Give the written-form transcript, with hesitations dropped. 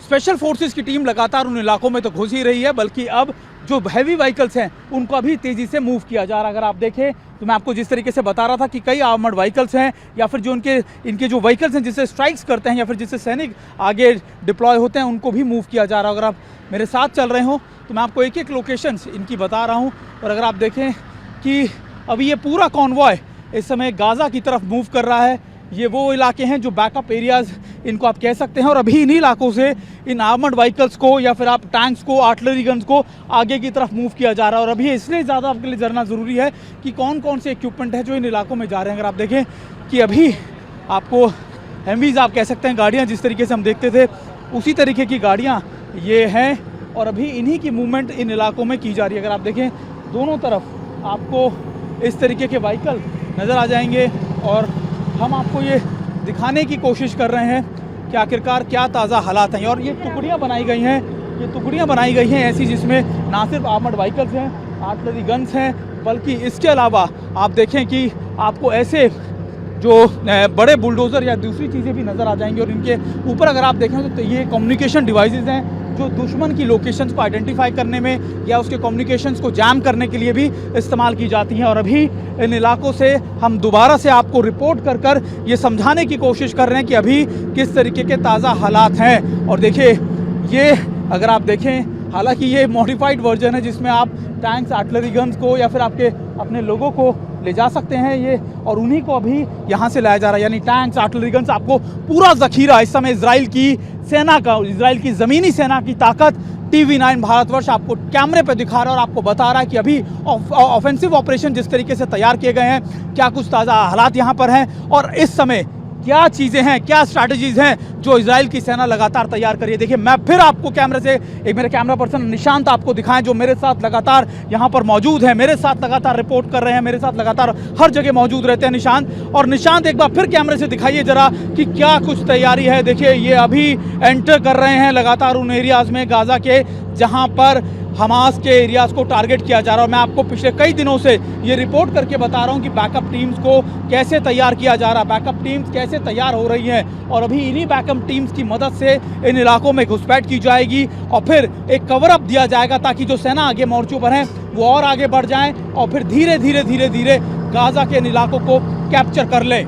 Special forces की team लगातार उन इलाकों में तो घुस ही रही है, बल्कि अब जो हैवी व्हीकल्स हैं उनको अभी तेज़ी से मूव किया जा रहा है। अगर आप देखें तो मैं आपको जिस तरीके से बता रहा था कि कई आर्मर्ड व्हीकल्स हैं या फिर जो इनके जो व्हीकल्स हैं जिससे स्ट्राइक्स करते हैं या फिर जिससे सैनिक आगे डिप्लॉय होते हैं उनको भी मूव किया जा रहा है। अगर आप मेरे साथ चल रहे हो तो मैं आपको एक एक लोकेशंस इनकी बता रहा हूँ। और अगर आप देखें कि अभी ये पूरा कॉन्वॉय इस समय गाज़ा की तरफ मूव कर रहा है। ये वो इलाके हैं जो बैकअप एरियाज़ इनको आप कह सकते हैं, और अभी इन्हीं इलाकों से इन आर्मर्ड व्हीकल्स को या फिर आप टैंक्स को, आर्टिलरी गन्स को आगे की तरफ मूव किया जा रहा है। और अभी इसलिए ज़्यादा आपके लिए जानना ज़रूरी है कि कौन कौन से इक्विपमेंट है जो इन इलाकों में जा रहे हैं। अगर आप देखें कि अभी आपको एमवीज़ आप कह सकते हैं, गाड़ियाँ जिस तरीके से हम देखते थे उसी तरीके की गाड़ियाँ ये हैं, और अभी इन्हीं की मूवमेंट इन इलाकों में की जा रही है। अगर आप देखें दोनों तरफ आपको इस तरीके के व्हीकल नज़र आ जाएंगे, और हम आपको ये दिखाने की कोशिश कर रहे हैं कि आखिरकार क्या ताज़ा हालात हैं। और ये टुकड़ियाँ बनाई गई हैं, ऐसी जिसमें ना सिर्फ आर्मर्ड व्हीकल्स हैं, आर्टिलरी गन्स हैं, बल्कि इसके अलावा आप देखें कि आपको ऐसे जो बड़े बुलडोज़र या दूसरी चीज़ें भी नज़र आ जाएंगी। और इनके ऊपर अगर आप देखें तो ये कम्युनिकेशन डिवाइसेस हैं जो दुश्मन की लोकेशंस को आइडेंटिफाई करने में या उसके कम्युनिकेशंस को जैम करने के लिए भी इस्तेमाल की जाती हैं। और अभी इन इलाकों से हम दोबारा से आपको रिपोर्ट कर ये समझाने की कोशिश कर रहे हैं कि अभी किस तरीके के ताज़ा हालात हैं। और देखिए ये अगर आप देखें, हालांकि ये मॉडिफाइड वर्जन है जिसमें आप टैंक्स, आर्टिलरी गन्स को या फिर आपके अपने लोगों को ले जा सकते हैं ये, और उन्हीं को अभी यहाँ से लाया जा रहा है। यानी टैंक्स, आर्टिलरी गन्स, आपको पूरा ज़खीरा इस समय इजराइल की सेना का, इजराइल की ज़मीनी सेना की ताकत TV9 भारतवर्ष आपको कैमरे पे दिखा रहा है और आपको बता रहा है कि अभी ऑफेंसिव ऑपरेशन जिस तरीके से तैयार किए गए हैं, क्या कुछ ताज़ा हालात यहाँ पर हैं और इस समय क्या चीज़ें हैं, क्या स्ट्रैटेजीज़ हैं जो इजराइल की सेना लगातार तैयार करिए। देखिए मैं फिर आपको कैमरे से एक मेरे कैमरा पर्सन निशांत आपको दिखाएं जो मेरे साथ लगातार यहाँ पर मौजूद है, मेरे साथ लगातार रिपोर्ट कर रहे हैं, मेरे साथ लगातार हर जगह मौजूद रहते हैं निशांत। और निशांत एक बार फिर कैमरे से दिखाइए ज़रा कि क्या कुछ तैयारी है। देखिए ये अभी एंटर कर रहे हैं लगातार उन एरियाज़ में गाज़ा के जहाँ पर हमास के एरियाज़ को टारगेट किया जा रहा है। मैं आपको पिछले कई दिनों से ये रिपोर्ट करके बता रहा हूँ कि बैकअप टीम्स को कैसे तैयार किया जा रहा है, बैकअप टीम्स कैसे तैयार हो रही हैं, और अभी इन्हीं बैकअप टीम्स की मदद से इन इलाकों में घुसपैठ की जाएगी और फिर एक कवर अप दिया जाएगा ताकि जो सेना आगे मोर्चों पर हैं वो और आगे बढ़ जाएँ और फिर धीरे धीरे गाज़ा के इन इलाकों को कैप्चर कर लें।